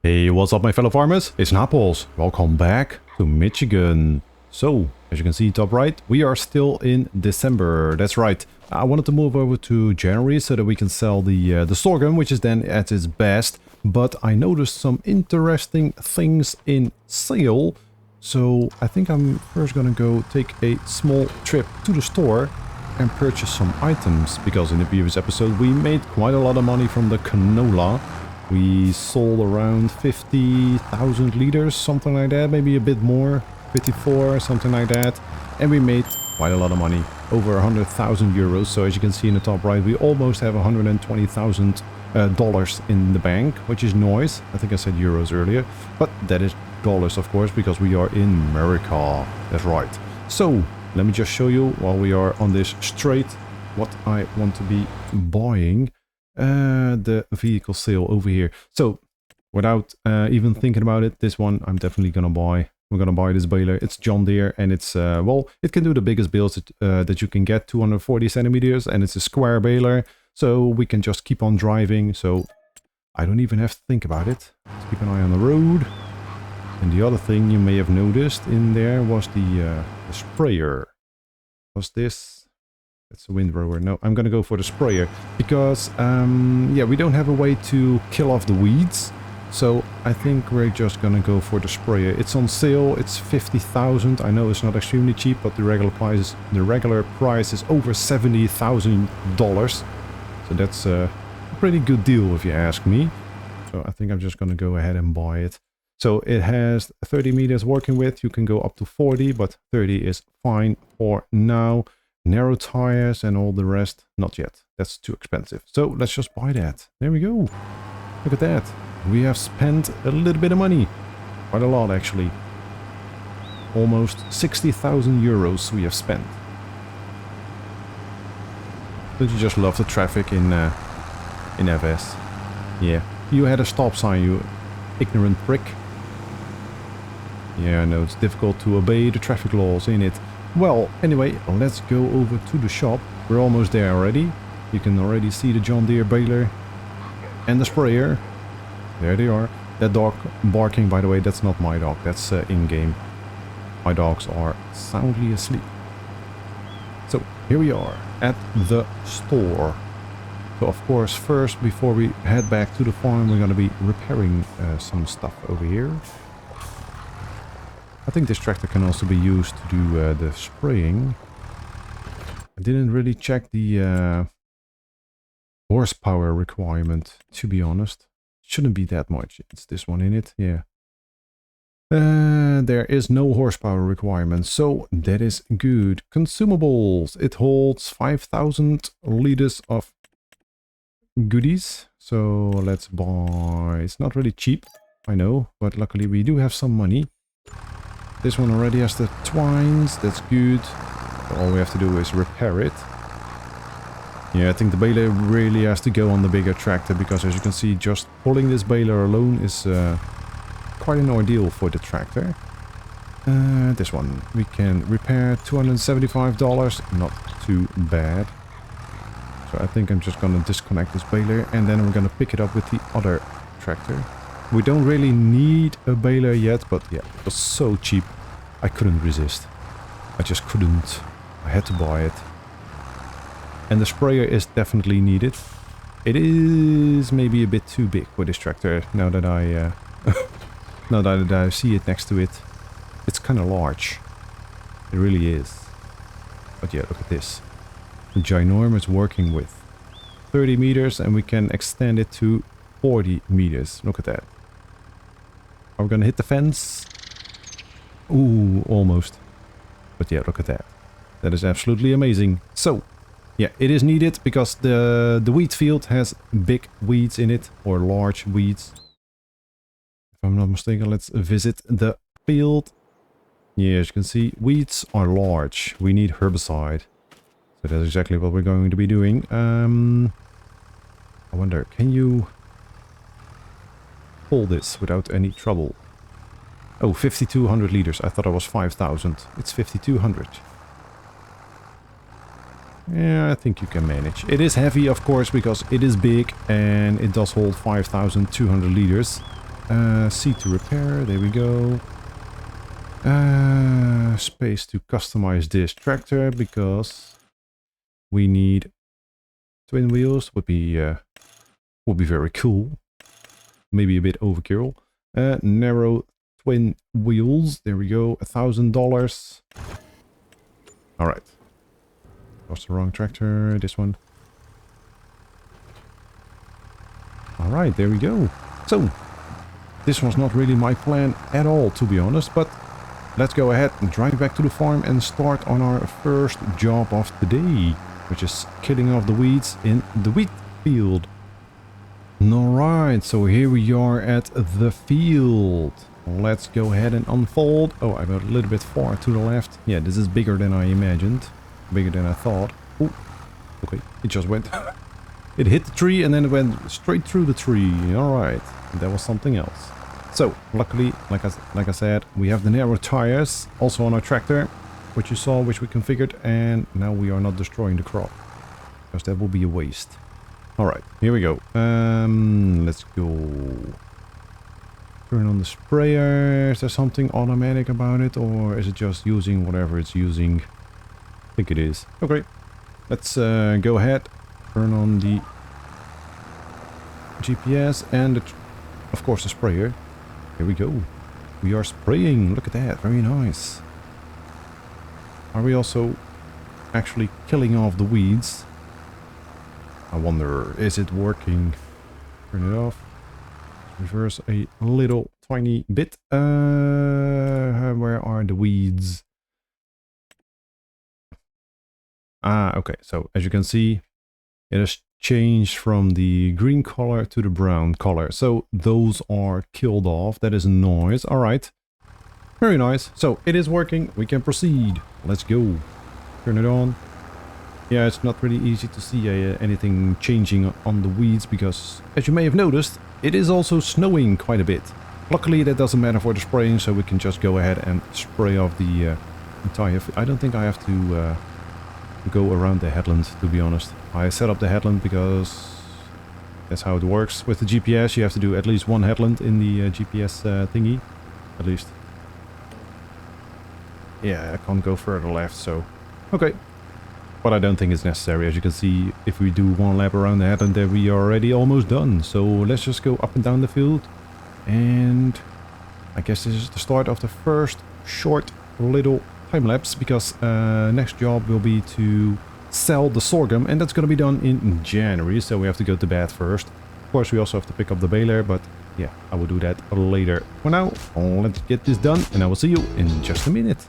Hey, what's up my fellow farmers? It's Naples. Welcome back to Michigan. So, as you can see top right, we are still in December. That's right. I wanted to move over to January so that we can sell the sorghum, which is then at its best. But I noticed some interesting things in sale. So I think I'm first gonna go take a small trip to the store and purchase some items. Because in the previous episode we made quite a lot of money from the canola. We sold around 50,000 liters, something like that, maybe a bit more, 54, something like that. And we made quite a lot of money, over 100,000 euros. So as you can see in the top right, we almost have 120,000 dollars in the bank, which is nice. I think I said euros earlier, but that is dollars, of course, because we are in America. That's right. So let me just show you while we are on this straight what I want to be buying. The vehicle sale over here. So without even thinking about it, this one I'm definitely gonna buy. We're gonna buy this baler. It's John Deere, and it's well, it can do the biggest bales that you can get, 240 centimeters, and it's a square baler, so we can just keep on driving. So I don't even have to think about it. Let's keep an eye on the road. And the other thing you may have noticed in there was the sprayer. Was this? It's a windrower. No, I'm gonna go for the sprayer because yeah, we don't have a way to kill off the weeds, so I think we're just gonna go for the sprayer. It's on sale. It's 50,000. I know it's not extremely cheap, but the regular price is over $70,000. So that's a pretty good deal if you ask me. So I think I'm just gonna go ahead and buy it. So it has 30 meters working with. You can go up to 40, but 30 is fine for now. Narrow tires and all the rest, not yet. That's too expensive. So let's just buy that. There we go. Look at that. We have spent a little bit of money. Quite a lot, actually. Almost 60,000 euros we have spent. Don't you just love the traffic in FS? Yeah. You had a stop sign, you ignorant prick. Yeah, I know it's difficult to obey the traffic laws, ain't it? Well, anyway, let's go over to the shop. We're almost there already. You can already see the John Deere baler and the sprayer. There they are. That dog barking, by the way, that's not my dog. That's in-game. My dogs are soundly asleep. So, here we are at the store. So, of course, first, before we head back to the farm, we're going to be repairing some stuff over here. I think this tractor can also be used to do the spraying. I didn't really check the horsepower requirement, to be honest. Shouldn't be that much. It's this one in it, yeah. There is no horsepower requirement, so that is good. Consumables. It holds 5,000 liters of goodies. So let's buy... It's not really cheap, I know, but luckily we do have some money. This one already has the twines, that's good. All we have to do is repair it. Yeah, I think the baler really has to go on the bigger tractor, because as you can see, just pulling this baler alone is quite an ordeal for the tractor. This one we can repair, $275, not too bad. So I think I'm just gonna disconnect this baler and then we're gonna pick it up with the other tractor. We don't really need a baler yet, but yeah, it was so cheap. I couldn't resist. I just couldn't. I had to buy it. And the sprayer is definitely needed. It is maybe a bit too big for this tractor, now that I now that I see it next to it. It's kind of large. It really is. But yeah, look at this. A ginormous working width. 30 meters, and we can extend it to 40 meters. Look at that. Are we gonna hit the fence? Ooh, almost. But yeah, look at that. That is absolutely amazing. So, yeah, it is needed because the wheat field has big weeds in it, or large weeds. If I'm not mistaken, let's visit the field. Yeah, as you can see, weeds are large. We need herbicide. So that's exactly what we're going to be doing. I wonder, can you pull this without any trouble? Oh, 5,200 liters. I thought it was 5,000. It's 5,200. Yeah, I think you can manage. It is heavy, of course, because it is big and it does hold 5,200 liters. Seat to repair, there we go. Space to customize this tractor because we need twin wheels. Would be very cool. Maybe a bit overkill. Narrow twin wheels. There we go. $1,000. All right. That's the wrong tractor. This one. All right. There we go. So this was not really my plan at all, to be honest, but let's go ahead and drive back to the farm and start on our first job of the day, which is killing off the weeds in the wheat field. Alright, so here we are at the field. Let's go ahead and unfold. Oh, I got a little bit far to the left. Yeah, this is bigger than I imagined. Bigger than I thought. Oh, okay, it just went... It hit the tree and then it went straight through the tree. Alright, that was something else. So, luckily, like I said, we have the narrow tires also on our tractor, which you saw, which we configured, and now we are not destroying the crop, because that will be a waste. Alright, here we go. Let's go. Turn on the sprayer. Is there something automatic about it, or is it just using whatever it's using? I think it is. Okay, let's go ahead. Turn on the GPS and, of course, the sprayer. Here we go. We are spraying. Look at that. Very nice. Are we also actually killing off the weeds? I wonder, is it working? Turn it off. Reverse a little tiny bit. Where are the weeds? Ah, okay. So as you can see, it has changed from the green color to the brown color. So those are killed off. That is nice. All right. Very nice. So it is working. We can proceed. Let's go. Turn it on. Yeah, it's not really easy to see anything changing on the weeds because, as you may have noticed, it is also snowing quite a bit. Luckily, that doesn't matter for the spraying, so we can just go ahead and spray off the entire... I don't think I have to go around the headland, to be honest. I set up the headland because that's how it works. With the GPS, you have to do at least one headland in the GPS thingy. At least. Yeah, I can't go further left, so... Okay. But I don't think it's necessary. As you can see, if we do one lap around the headland, then we are already almost done. So let's just go up and down the field. And I guess this is the start of the first short little time lapse, because next job will be to sell the sorghum, and that's going to be done in January, so we have to go to bed first. Of course, we also have to pick up the baler, but yeah, I will do that later. For now, let's get this done, and I will see you in just a minute.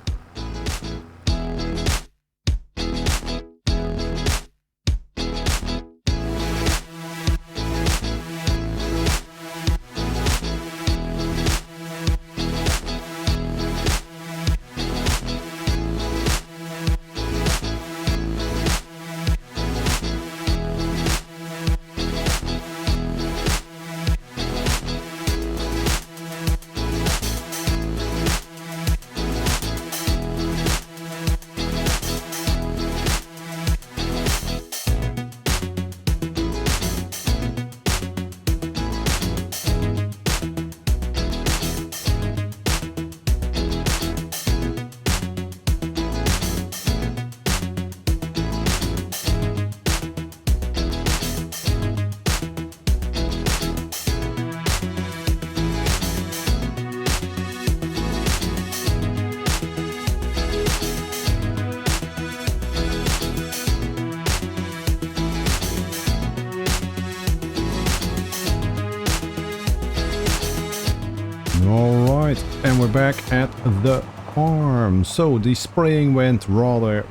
Alright, and we're back at the farm. So the spraying went rather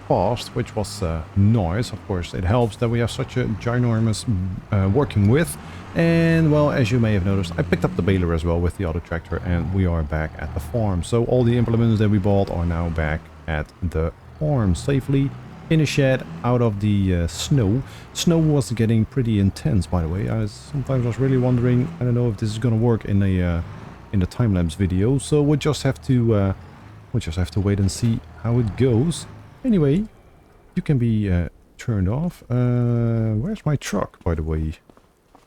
fast, which was nice. Of course, it helps that we have such a ginormous working width. And well, as you may have noticed, I picked up the baler as well with the other tractor, and we are back at the farm. So all the implements that we bought are now back at the farm safely in a shed out of the snow. Snow was getting pretty intense, by the way. I was really wondering, I don't know if this is gonna work in the time-lapse video, so we'll just have to wait and see how it goes. Anyway, you can be turned off. Where's my truck, by the way?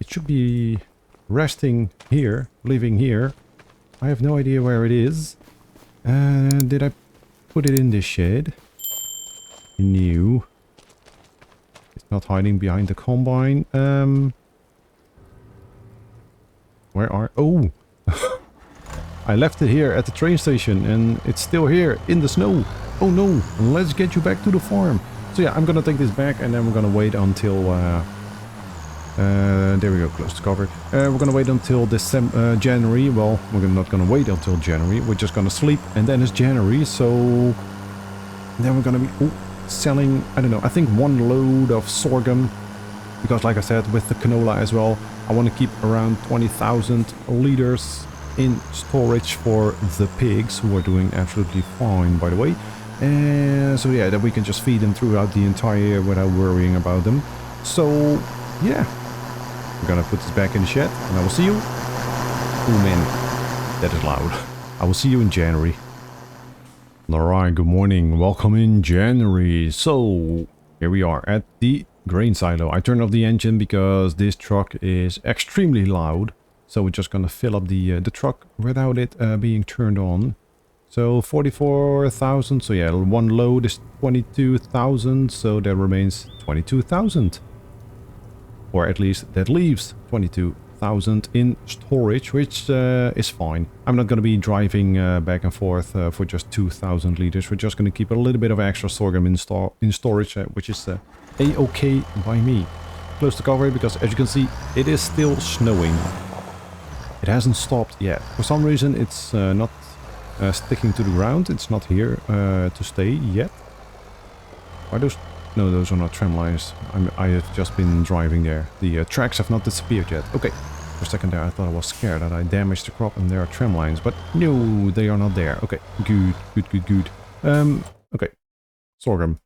It should be resting here, living here. I have no idea where it is. Did I put it in this shed? No. It's not hiding behind the combine. Where are... Oh! I left it here at the train station and it's still here in the snow. Oh no! Let's get you back to the farm. So yeah, I'm gonna take this back and then we're gonna wait until... there we go, close to cover. We're gonna wait until December, January. Well, we're not gonna wait until January. We're just gonna sleep and then it's January. So then we're gonna be selling, I don't know, I think 1 load of sorghum. Because like I said, with the canola as well, I want to keep around 20,000 liters in storage for the pigs, who are doing absolutely fine, by the way. So yeah, that we can just feed them throughout the entire year without worrying about them. So yeah, we're gonna put this back in the shed and I will see you. Oh man, that is loud. I will see you in January. Alright, good morning. Welcome in January. So here we are at the grain silo. I turned off the engine because this truck is extremely loud. So we're just gonna fill up the truck without it being turned on. So 44,000. So yeah, 1 load is 22,000. So there remains 22,000. Or at least that leaves 22,000 in storage, which is fine. I'm not going to be driving back and forth for just 2,000 liters. We're just going to keep a little bit of extra sorghum in storage, which is a-okay by me. Close to cover because, as you can see, it is still snowing. It hasn't stopped yet. For some reason, it's not sticking to the ground. It's not here to stay yet. Are those... No, those are not tram lines. I have just been driving there. The tracks have not disappeared yet. Okay. For a second there, I thought I was scared that I damaged the crop and there are tram lines. But no, they are not there. Okay. Good, good, good, good. Okay. Sorghum.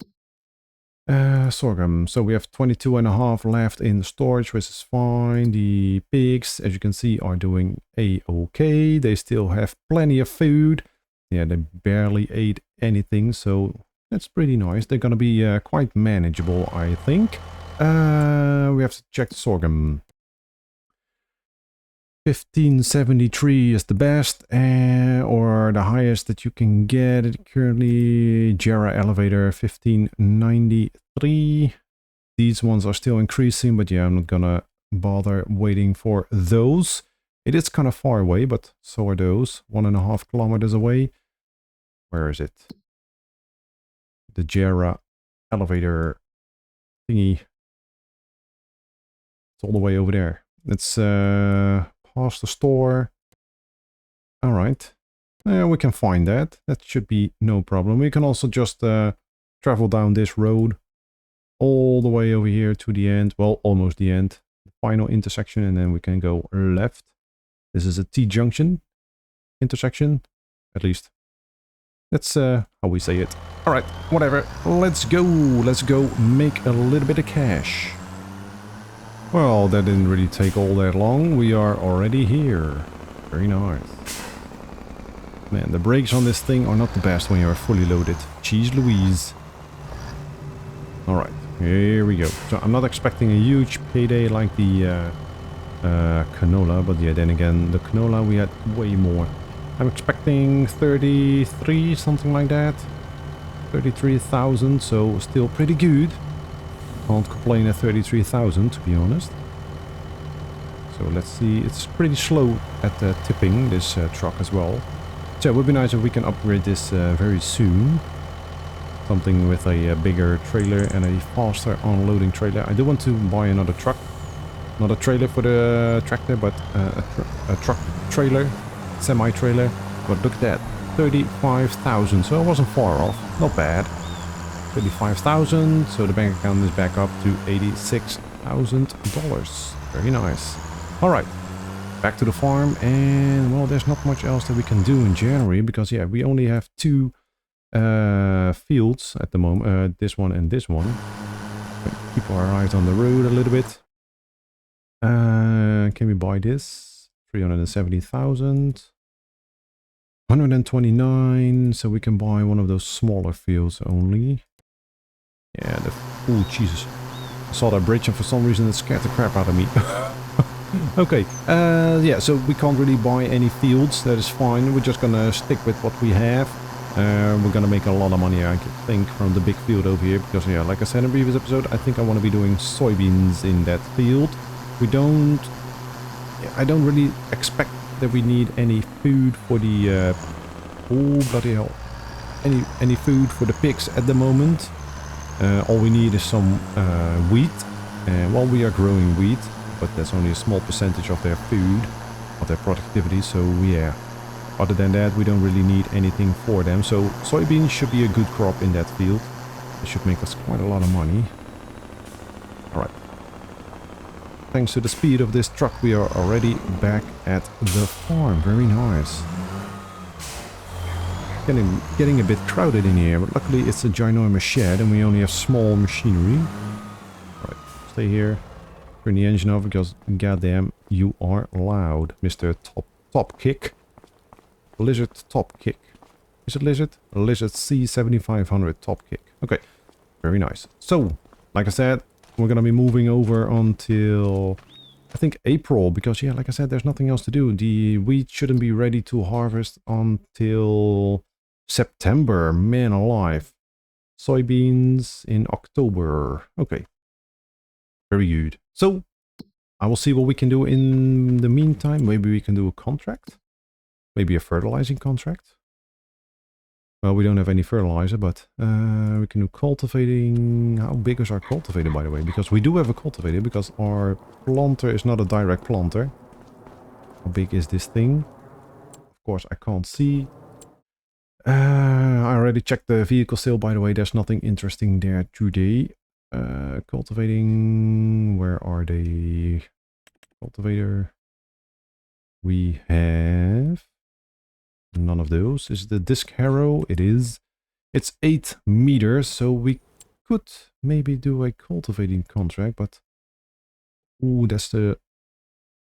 Sorghum. So we have 22.5 left in storage, which is fine. The pigs, as you can see, are doing a-okay. They still have plenty of food. Yeah, they barely ate anything, so... That's pretty nice. They're gonna be quite manageable, I think. We have to check the sorghum. 1573 is the best, or the highest that you can get. Currently, Jera elevator 1593. These ones are still increasing, but yeah, I'm not gonna bother waiting for those. It is kind of far away, but so are those. 1.5 kilometers away. Where is it? The Jera elevator thingy. It's all the way over there. Let's past the store. Alright. We can find that. That should be no problem. We can also just travel down this road all the way over here to the end. Well, almost the end. The final intersection, and then we can go left. This is a T-junction intersection, at least. That's how we say it. Alright, whatever. Let's go. Let's go make a little bit of cash. Well, that didn't really take all that long. We are already here. Very nice. Man, the brakes on this thing are not the best when you're fully loaded. Jeez Louise. Alright, here we go. So I'm not expecting a huge payday like the canola, but yeah, then again, the canola we had way more. I'm expecting 33, something like that. 33,000, so still pretty good. Can't complain at 33,000, to be honest. So let's see, it's pretty slow at tipping, this truck as well. So it would be nice if we can upgrade this very soon. Something with a bigger trailer and a faster unloading trailer. I do want to buy another truck. Not a trailer for the tractor, but a truck trailer. Semi-trailer, but look at that, 35,000, so I wasn't far off, not bad. 35,000, so the bank account is back up to $86,000. Very nice. Alright, back to the farm, and well, there's not much else that we can do in January, because yeah, we only have 2 fields at the moment, this one and this one. Keep our eyes on the road a little bit. Can we buy this? 370,000. 129, so we can buy one of those smaller fields only. Yeah, oh Jesus. I saw that bridge and for some reason it scared the crap out of me. Okay, yeah, so we can't really buy any fields, that is fine. We're just gonna stick with what we have. We're gonna make a lot of money, I think, from the big field over here, because, yeah, like I said in the previous episode, I think I want to be doing soybeans in that field. I don't really expect that we need any food for the, oh, bloody hell, any food for the pigs at the moment. All we need is some wheat. Well, we are growing wheat, but that's only a small percentage of their food, of their productivity, so yeah. Other than that, we don't really need anything for them. So soybeans should be a good crop in that field. It should make us quite a lot of money. Alright. Thanks to the speed of this truck, we are already back at the farm. Very nice. Getting a bit crowded in here, but luckily it's a ginormous shed and we only have small machinery. Alright, stay here. Turn the engine off because, goddamn, you are loud, Mr. Top Kick. Lizard Top Kick. Is it Lizard? Lizard C7500 Top Kick. Okay, very nice. So, like I said, we're gonna be moving over until, I think, April, because, yeah, like I said, there's nothing else to do. The wheat shouldn't be ready to harvest until September. Man alive. Soybeans in October. Okay. Very good. So, I will see what we can do in the meantime. Maybe we can do a contract. Maybe a fertilizing contract. Well, we don't have any fertilizer, but we can do cultivating. How big is our cultivator, by the way? Because we do have a cultivator, because our planter is not a direct planter. How big is this thing? Of course, I can't see. I already checked the vehicle sale, by the way. There's nothing interesting there today. Cultivating. Where are they? Cultivator. We have none of those. Is the disc harrow? It is. It's 8 meters, so we could maybe do a cultivating contract, but ooh, that's the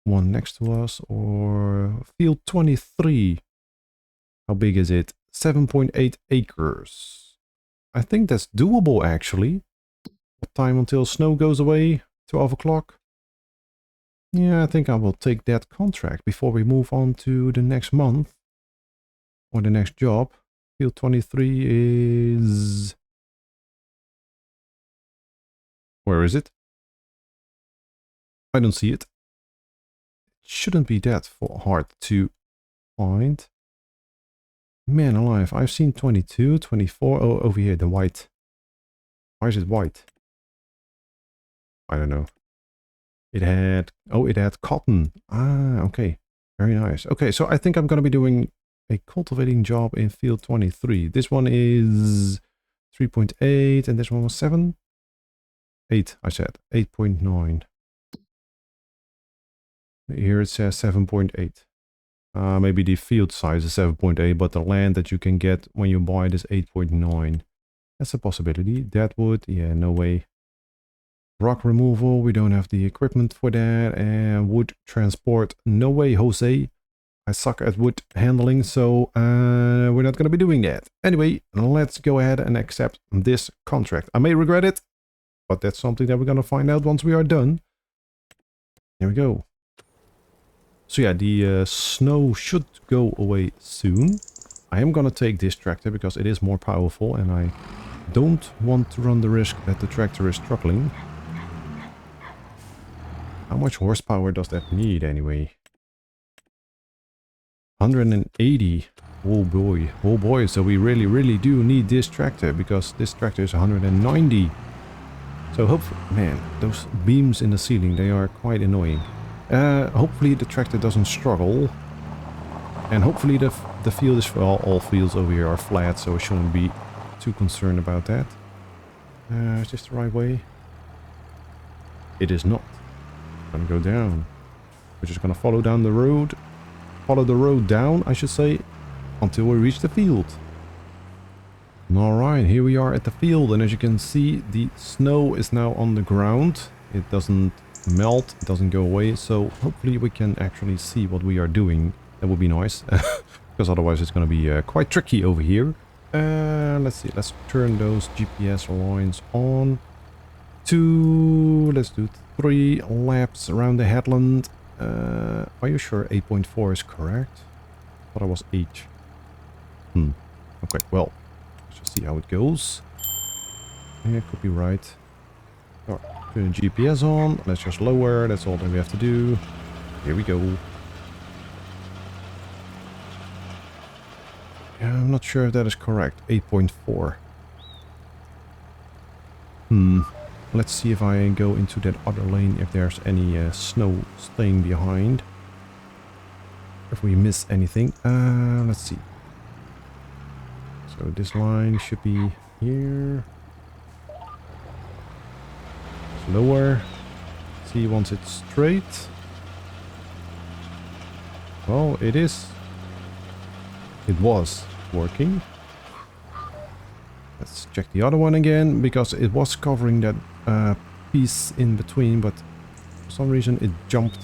one next to us. Or field 23. How big is it? 7.8 acres. I think that's doable, actually. Time until snow goes away, 12 o'clock. Yeah, I think I will take that contract before we move on to the next month. Or the next job. Field 23 is... Where is it? I don't see it. It shouldn't be that hard to find. Man alive, I've seen 22, 24. Oh, over here, the white. Why is it white? I don't know. It had... Oh, it had cotton. Ah, okay. Very nice. Okay, so I think I'm going to be doing a cultivating job in field 23. This one is 3.8 and this one was 7. 8, I said. 8.9. Here it says 7.8. Maybe the field size is 7.8, but the land that you can get when you buy it is 8.9. That's a possibility. That would, yeah, no way. Rock removal, we don't have the equipment for that. And wood transport, no way, Jose. I suck at wood handling, so we're not going to be doing that. Anyway, let's go ahead and accept this contract. I may regret it, but that's something that we're going to find out once we are done. Here we go. So yeah, the snow should go away soon. I am going to take this tractor because it is more powerful and I don't want to run the risk that the tractor is struggling. How much horsepower does that need anyway? 180. Oh boy, oh boy. So we really do need this tractor because this tractor is 190. So hopefully, man, those beams in the ceiling, they are quite annoying. Hopefully the tractor doesn't struggle. And hopefully the field is, well, all fields over here are flat, so I shouldn't be too concerned about that. Is this the right way? It is not. I'm gonna go down. We're just gonna follow down the road. Follow the road down, I should say, until we reach the field. Alright, here we are at the field, and as you can see, the snow is now on the ground. It doesn't melt, it doesn't go away, so hopefully we can actually see what we are doing. That would be nice, because otherwise it's going to be quite tricky over here. Let's see, let's turn those GPS lines on. Let's do 3 laps around the headland. Are you sure 8.4 is correct? I thought it was 8. Okay, well, let's just see how it goes. Yeah, could be right. Alright, turn the GPS on. Let's just lower. That's all that we have to do. Here we go. Yeah, I'm not sure if that is correct. 8.4. Let's see if I go into that other lane, if there's any snow staying behind. If we miss anything. Let's see. So this line should be here. Lower. See once it's straight. Well, it is. It was working. Let's check the other one again, because it was covering that piece in between, but for some reason it jumped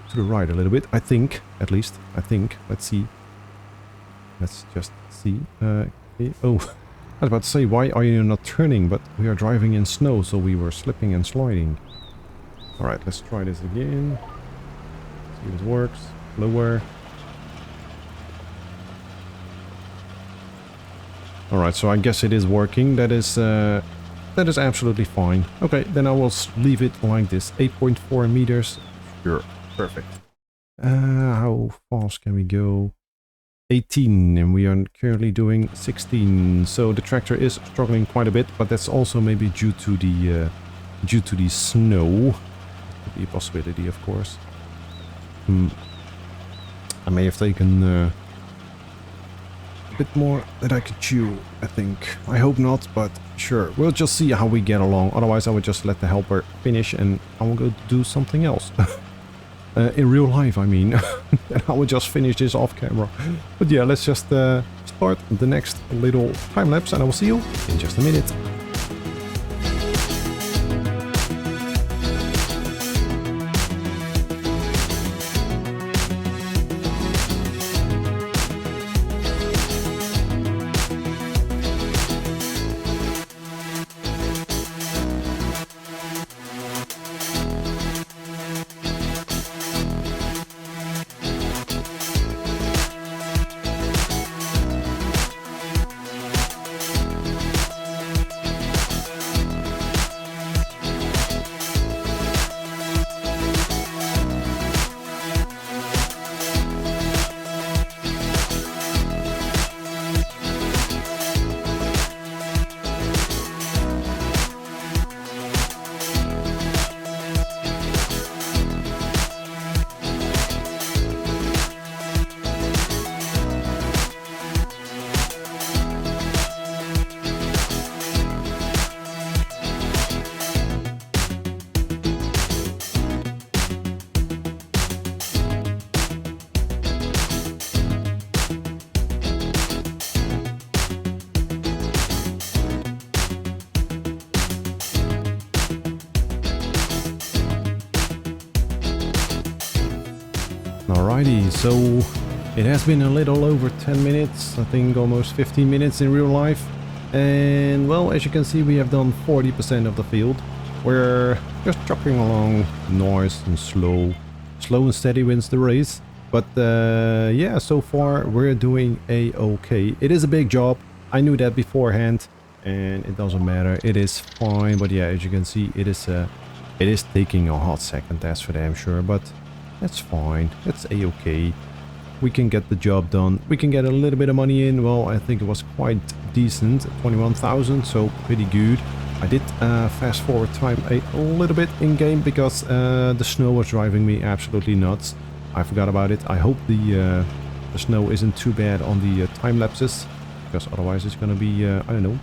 to the right a little bit. I think, at least. I think. Let's see. Let's just see. Okay. Oh, I was about to say, why are you not turning? But we are driving in snow, so we were slipping and sliding. Alright, let's try this again. See if it works. Lower. Alright, so I guess it is working. That is absolutely fine. Okay, then I will leave it like this. 8.4 meters. Sure, perfect. How fast can we go? 18, and we are currently doing 16. So the tractor is struggling quite a bit, but that's also maybe due to the snow. Could be a possibility, of course. I may have taken a bit more that I could chew, I think. I hope not, but sure. We'll just see how we get along. Otherwise, I would just let the helper finish and I will go do something else. In real life, I mean. And I will just finish this off camera. But yeah, let's just start the next little time lapse and I will see you in just a minute. Alrighty, so it has been a little over 10 minutes, I think almost 15 minutes in real life. And well, as you can see, we have done 40% of the field. We're just trucking along, nice and slow. Slow and steady wins the race. But yeah, so far we're doing a-okay. It is a big job, I knew that beforehand, and it doesn't matter, it is fine. But yeah, as you can see, it is taking a hot second, that's for damn sure, but that's fine, that's a-okay. We can get the job done, we can get a little bit of money in. Well, I think it was quite decent, 21,000, so pretty good. I did fast forward time a little bit in game because the snow was driving me absolutely nuts. I forgot about it. I hope the snow isn't too bad on the time lapses, because otherwise it's gonna be I don't know,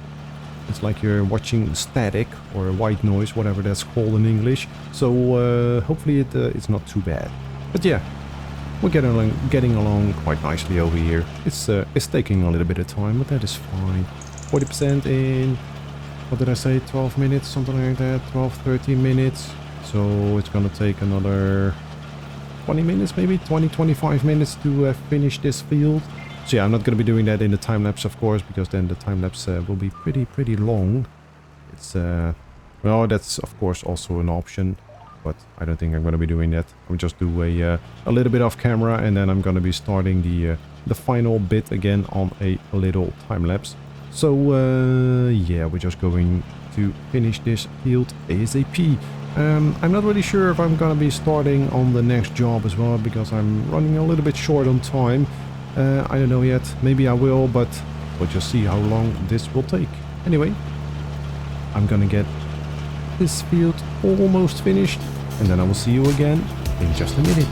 it's like you're watching static or white noise, whatever that's called in English. So hopefully it's not too bad. But yeah, we're getting along quite nicely over here. It's taking a little bit of time, but that is fine. 40% in, what did I say, 12 minutes, something like that, 12, 13 minutes. So it's gonna take another 20 minutes, maybe 20, 25 minutes to finish this field. So yeah, I'm not gonna be doing that in the time lapse, of course, because then the time lapse will be pretty long. It's well, that's of course also an option. but I don't think I'm going to be doing that. I'll just do a little bit off camera, and then I'm going to be starting the final bit again on a little time lapse. So yeah, we're just going to finish this field ASAP. I'm not really sure if I'm going to be starting on the next job as well, because I'm running a little bit short on time. I don't know yet. Maybe I will, but we'll just see how long this will take. Anyway, I'm gonna get this field almost finished, and then I will see you again in just a minute.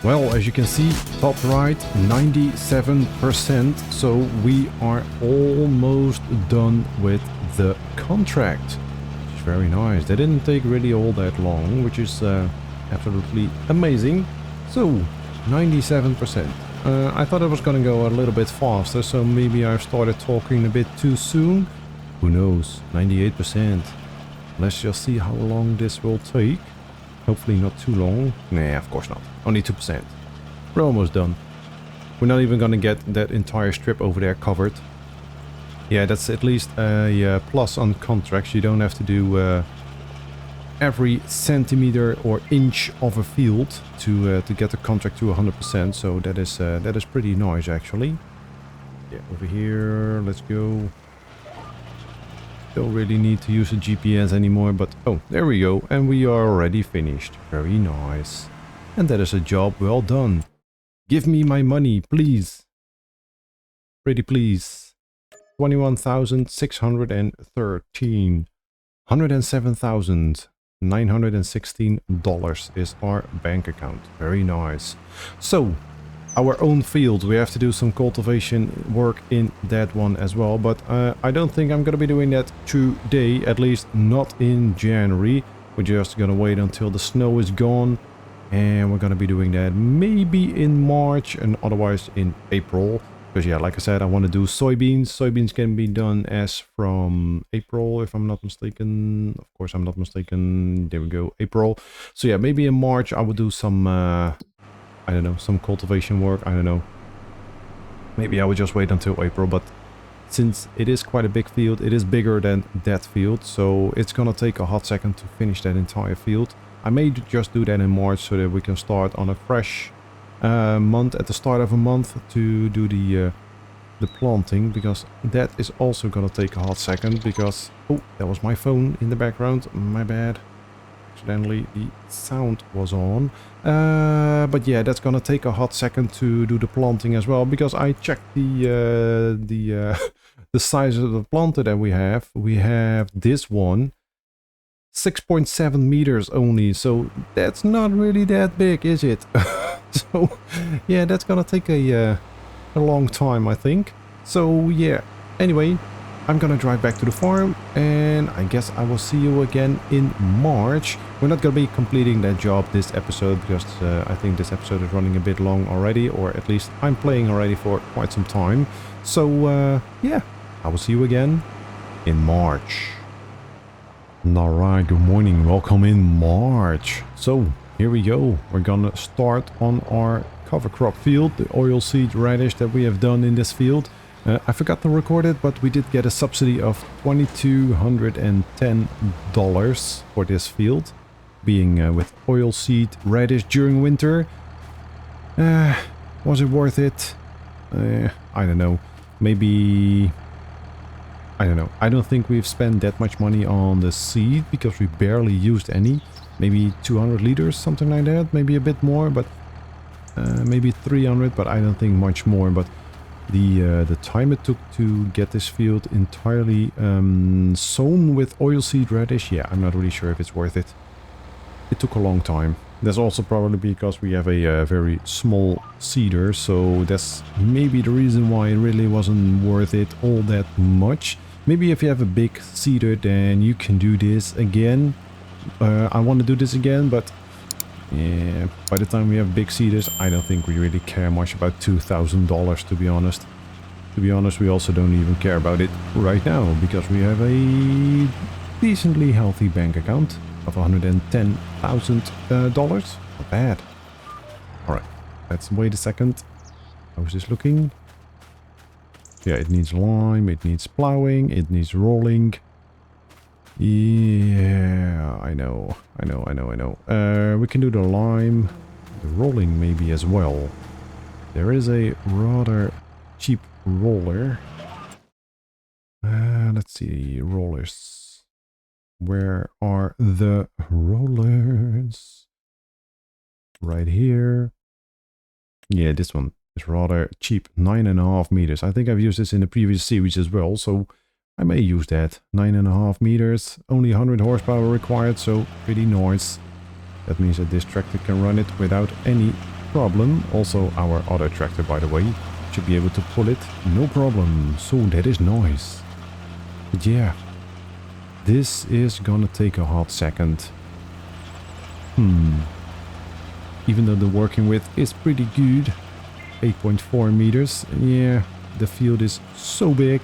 Well, as you can see, top right, 97%, so we are almost done with the contract, which is very nice. They didn't take really all that long, which is absolutely amazing. So, 97%. I thought it was gonna go a little bit faster, so maybe I've started talking a bit too soon. Who knows, 98%. Let's just see how long this will take. Hopefully not too long. Nah, of course not. Only 2%. We're almost done. We're not even gonna get that entire strip over there covered. Yeah, that's at least a plus on contracts. You don't have to do every centimeter or inch of a field to get the contract to 100%. So that is pretty nice, actually. Yeah, over here. Let's go. Don't really need to use the GPS anymore, but oh, there we go, and we are already finished. Very nice. And that is a job well done. Give me my money, please. Pretty please. 21,613. $107,916 is our bank account. Very nice. So, our own field, we have to do some cultivation work in that one as well, but I don't think I'm gonna be doing that today, at least not in January. We're just gonna wait until the snow is gone, and we're gonna be doing that maybe in March and otherwise in April, because yeah, like I said, I want to do soybeans. Soybeans can be done as from April, if I'm not mistaken. Of course I'm not mistaken. There we go, April. So yeah, maybe in March I will do some I don't know, some cultivation work, I don't know. Maybe I would just wait until April, but since it is quite a big field, it is bigger than that field, so it's gonna take a hot second to finish that entire field. I may just do that in March so that we can start on a fresh month, at the start of a month, to do the planting, because that is also gonna take a hot second, because... Oh, that was my phone in the background, my bad. Accidentally the sound was on, but yeah, that's gonna take a hot second to do the planting as well, because I checked the size of the planter that we have. We have this one 6.7 meters only, so that's not really that big, is it? So yeah, that's gonna take a long time, I think. So yeah, anyway, I'm gonna drive back to the farm, and I guess I will see you again in March. We're not gonna be completing that job this episode, because I think this episode is running a bit long already, or at least I'm playing already for quite some time. So yeah, I will see you again in March. Alright, good morning, welcome in March. So here we go, we're gonna start on our cover crop field, the oilseed radish that we have done in this field. I forgot to record it, but we did get a subsidy of $2,210 for this field, being with oilseed radish during winter. Was it worth it? I don't know. Maybe... I don't know. I don't think we've spent that much money on the seed, because we barely used any. Maybe 200 liters, something like that. Maybe a bit more, but maybe 300, but I don't think much more. But the time it took to get this field entirely sown with oilseed radish, yeah, I'm not really sure if it's worth it. It took a long time. That's also probably because we have a very small seeder, so that's maybe the reason why it really wasn't worth it all that much. Maybe if you have a big seeder, then you can do this again. I want to do this again, but yeah, by the time we have big seeders, I don't think we really care much about $2,000, to be honest. To be honest, we also don't even care about it right now, because we have a decently healthy bank account of $110,000. Not bad. Alright, let's wait a second. How's this looking? Yeah, it needs lime, it needs plowing, it needs rolling. Yeah, I know. We can do the lime, the rolling maybe as well. There is a rather cheap roller. Let's see, rollers. Where are the rollers? Right here. Yeah, this one is rather cheap, 9.5 meters. I think I've used this in the previous series as well, so I may use that. 9.5 meters, only 100 horsepower required, so pretty nice. That means that this tractor can run it without any problem. Also our other tractor, by the way, should be able to pull it, no problem. So that is nice. But yeah, this is gonna take a hot second. Even though the working width is pretty good, 8.4 meters, yeah, the field is so big.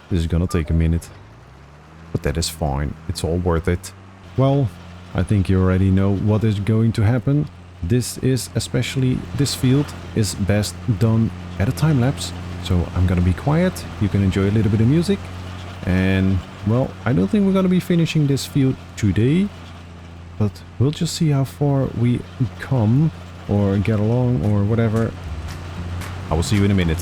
This is gonna take a minute, but that is fine. It's all worth it. Well, I think you already know what is going to happen. This field is best done at a time lapse. So I'm gonna be quiet. You can enjoy a little bit of music. And well, I don't think we're gonna be finishing this field today, but we'll just see how far we come or get along or whatever. I will see you in a minute.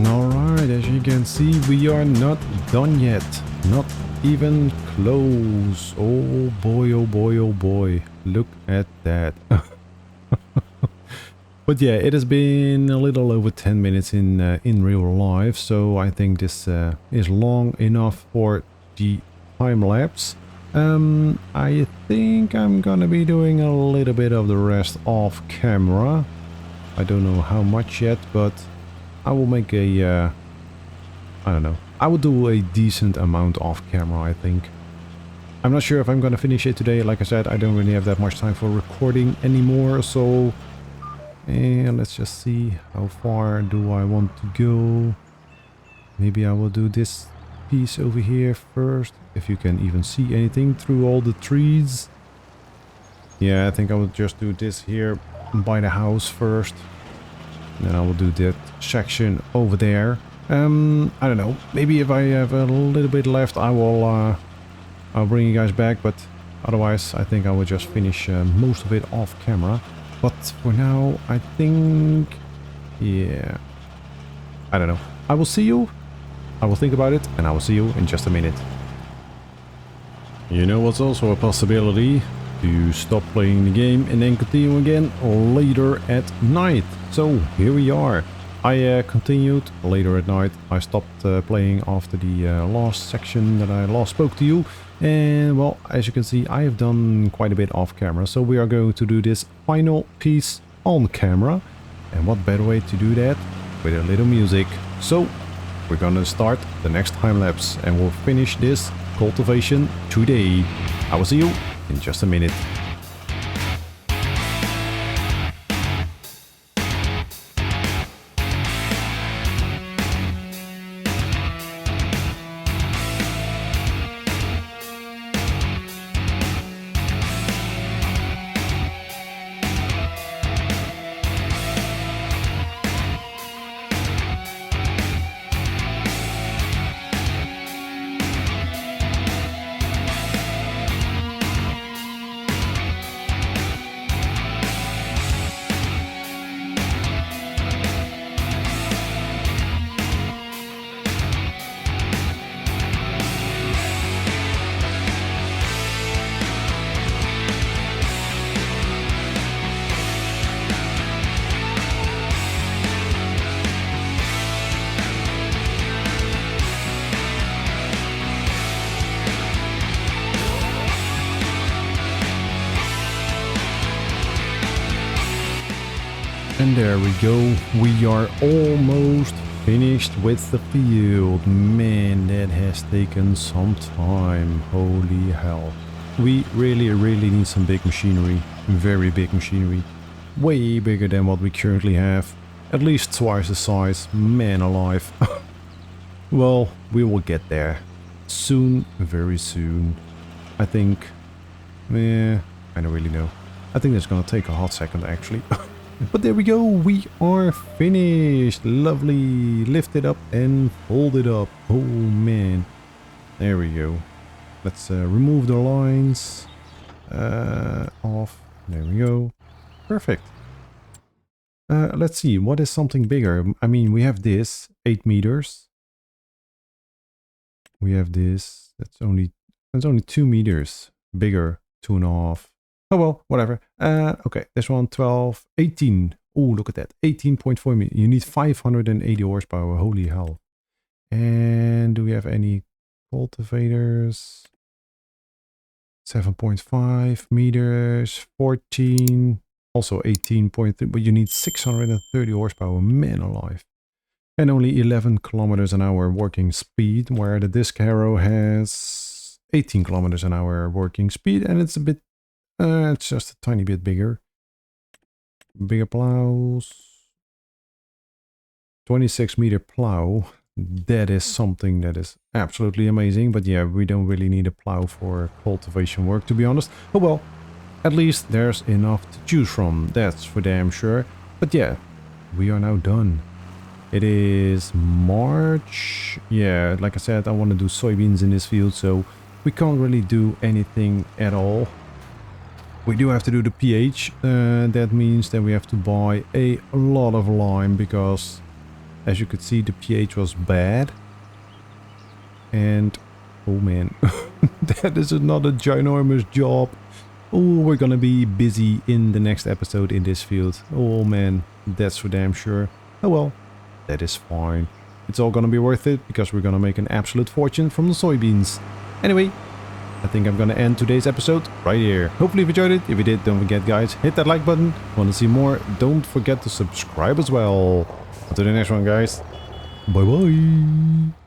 Alright, as you can see, we are not done yet. Not even close. Oh boy, oh boy, oh boy. Look at that. But yeah, it has been a little over 10 minutes in real life, so I think this is long enough for the time lapse. I think I'm gonna be doing a little bit of the rest off camera. I don't know how much yet, but I will make a, I don't know, I will do a decent amount off camera, I think. I'm not sure if I'm gonna finish it today. Like I said, I don't really have that much time for recording anymore, so let's just see how far do I want to go. Maybe I will do this piece over here first, if you can even see anything through all the trees. Yeah, I think I will just do this here by the house first. Then I will do that section over there. I don't know. Maybe if I have a little bit left, I'll bring you guys back. But otherwise, I think I will just finish most of it off camera. But for now, I think, yeah, I don't know. I will see you. I will think about it, and I will see you in just a minute. You know what's also a possibility? To stop playing the game and then continue again later at night. So here we are. I continued later at night. I stopped playing after the last section that I last spoke to you. And well, as you can see, I have done quite a bit off camera. So we are going to do this final piece on camera. And what better way to do that with a little music. So we're gonna start the next time lapse and we'll finish this cultivation today. I will see you in just a minute. And there we go, we are almost finished with the field. Man, that has taken some time, holy hell. We really need some big machinery, very big machinery. Way bigger than what we currently have, at least twice the size, man alive. Well, we will get there, soon, very soon. I think, I don't really know. I think that's gonna take a hot second actually. But there we go, we are finished. Lovely. Lift it up and fold it up. Oh man. There we go. Let's remove the lines. Off. There we go. Perfect. Let's see, what is something bigger? I mean, we have this, 8 meters. We have this, that's only 2 meters. Bigger, 2.5. Oh well, whatever. Okay, this one 12, 18. Oh, look at that. 18.4 meters. You need 580 horsepower. Holy hell. And do we have any cultivators? 7.5 meters, 14. Also 18.3, but you need 630 horsepower. Man alive. And only 11 kilometers an hour working speed, where the disc harrow has 18 kilometers an hour working speed, and it's a bit it's just a tiny bit bigger. Bigger plows. 26 meter plow. That is something that is absolutely amazing. But yeah, we don't really need a plow for cultivation work, to be honest. Oh well, at least there's enough to choose from. That's for damn sure. But yeah, we are now done. It is March. Yeah, like I said, I want to do soybeans in this field, so we can't really do anything at all. We do have to do the pH. That means that we have to buy a lot of lime because, as you could see, the pH was bad. And, oh man, that is another ginormous job. Oh, we're gonna be busy in the next episode in this field. Oh man, that's for damn sure. Oh well, that is fine. It's all gonna be worth it because we're gonna make an absolute fortune from the soybeans. Anyway, I think I'm gonna end today's episode right here. Hopefully you enjoyed it. If you did, don't forget guys, hit that like button. Want to see more? Don't forget to subscribe as well. Until the next one guys. Bye bye.